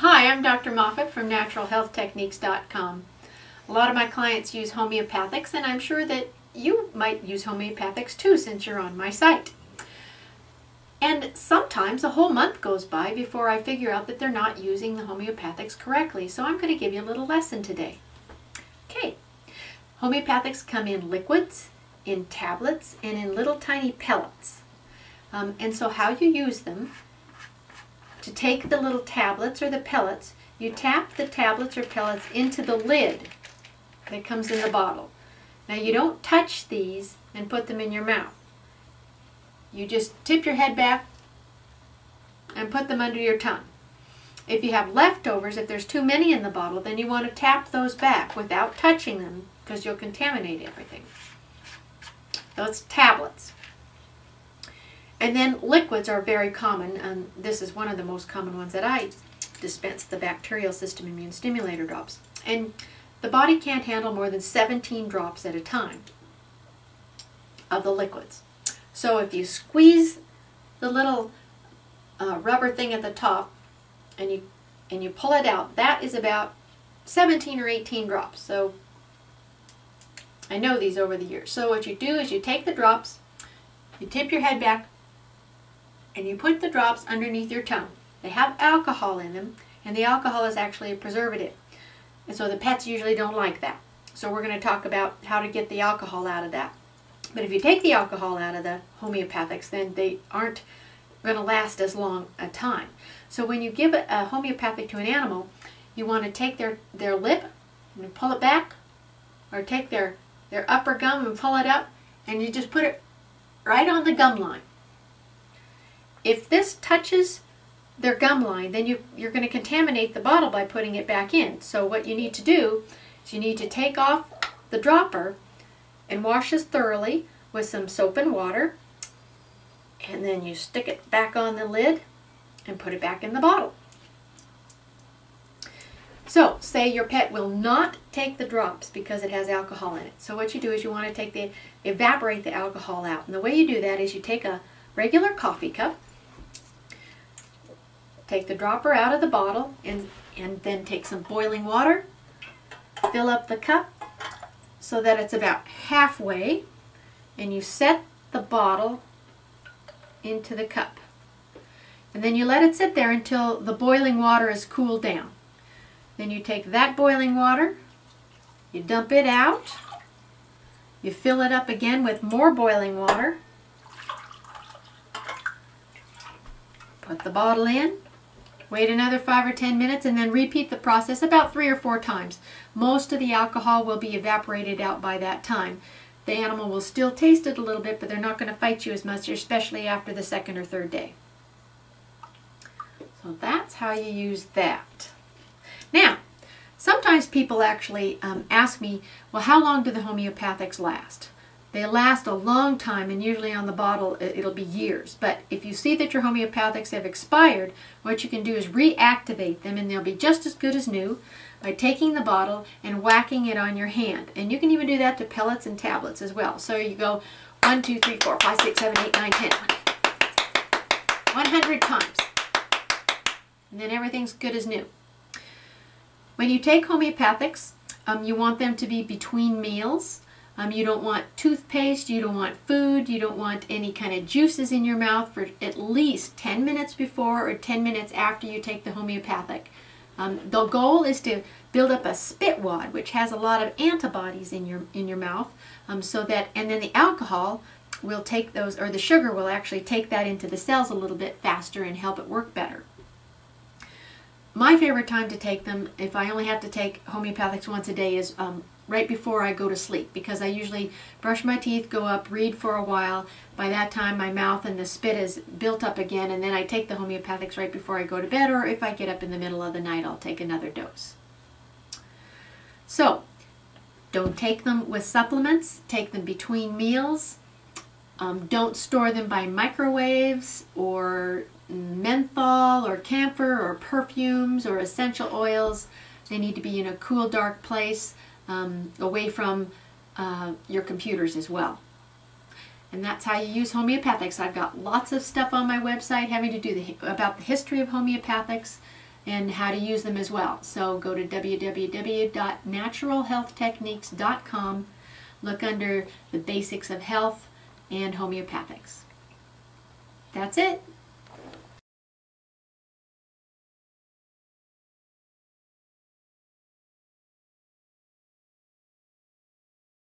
Hi, I'm Dr. Moffat from naturalhealthtechniques.com. A lot of my clients use homeopathics, and I'm sure that you might use homeopathics too since you're on my site. And sometimes a whole month goes by before I figure out that they're not using the homeopathics correctly, so I'm going to give you a little lesson today. Okay, homeopathics come in liquids, in tablets, and in little tiny pellets. And so how you use them: to take the little tablets or the pellets, you tap the tablets or pellets into the lid that comes in the bottle. Now you don't touch these and put them in your mouth. You just tip your head back and put them under your tongue. If you have leftovers, if there's too many in the bottle, then you want to tap those back without touching them because you'll contaminate everything. So it's tablets. And then liquids are very common, and this is one of the most common ones that I dispense, the bacterial system immune stimulator drops. And the body can't handle more than 17 drops at a time of the liquids. So if you squeeze the little rubber thing at the top and you pull it out, that is about 17 or 18 drops. So I know these over the years. So what you do is you take the drops, you tip your head back, and you put the drops underneath your tongue. They have alcohol in them, and the alcohol is actually a preservative. And so the pets usually don't like that. So we're going to talk about how to get the alcohol out of that. But if you take the alcohol out of the homeopathics, then they aren't going to last as long a time. So when you give a homeopathic to an animal, you want to take their lip and pull it back, or take their upper gum and pull it up, and you just put it right on the gum line. If this touches their gum line, then you're going to contaminate the bottle by putting it back in. So what you need to do is you need to take off the dropper and wash this thoroughly with some soap and water, and then you stick it back on the lid and put it back in the bottle. So say your pet will not take the drops because it has alcohol in it. So what you do is you want to evaporate the alcohol out. And the way you do that is you take a regular coffee cup, take the dropper out of the bottle, and then take some boiling water, fill up the cup so that it's about halfway, and you set the bottle into the cup. And then you let it sit there until the boiling water is cooled down. Then you take that boiling water, you dump it out, you fill it up again with more boiling water, put the bottle in, wait another 5 or 10 minutes, and then repeat the process about 3 or 4 times. Most of the alcohol will be evaporated out by that time. The animal will still taste it a little bit, but they're not going to fight you as much, especially after the 2nd or 3rd day. So that's how you use that. Now, sometimes people actually ask me, well, how long do the homeopathics last? They last a long time, and usually on the bottle it'll be years. But if you see that your homeopathics have expired, what you can do is reactivate them, and they'll be just as good as new by taking the bottle and whacking it on your hand. And you can even do that to pellets and tablets as well. So you go 1, 2, 3, 4, 5, 6, 7, 8, 9, 10, 100 times. And then everything's good as new. When you take homeopathics, you want them to be between meals. You don't want toothpaste, you don't want food, you don't want any kind of juices in your mouth for at least 10 minutes before or 10 minutes after you take the homeopathic. The goal is to build up a spit wad, which has a lot of antibodies in your mouth, and then the alcohol will take those, or the sugar will actually take that into the cells a little bit faster and help it work better. My favorite time to take them, if I only have to take homeopathics once a day, is right before I go to sleep, because I usually brush my teeth, go up, read for a while. By that time my mouth and the spit is built up again, and then I take the homeopathics right before I go to bed, or if I get up in the middle of the night I'll take another dose. So don't take them with supplements, take them between meals. Don't store them by microwaves or menthol or camphor or perfumes or essential oils. They need to be in a cool, dark place, away from your computers as well. And that's how you use homeopathics. I've got lots of stuff on my website having to do about the history of homeopathics and how to use them as well. So go to www.naturalhealthtechniques.com, look under the basics of health and homeopathics. That's it.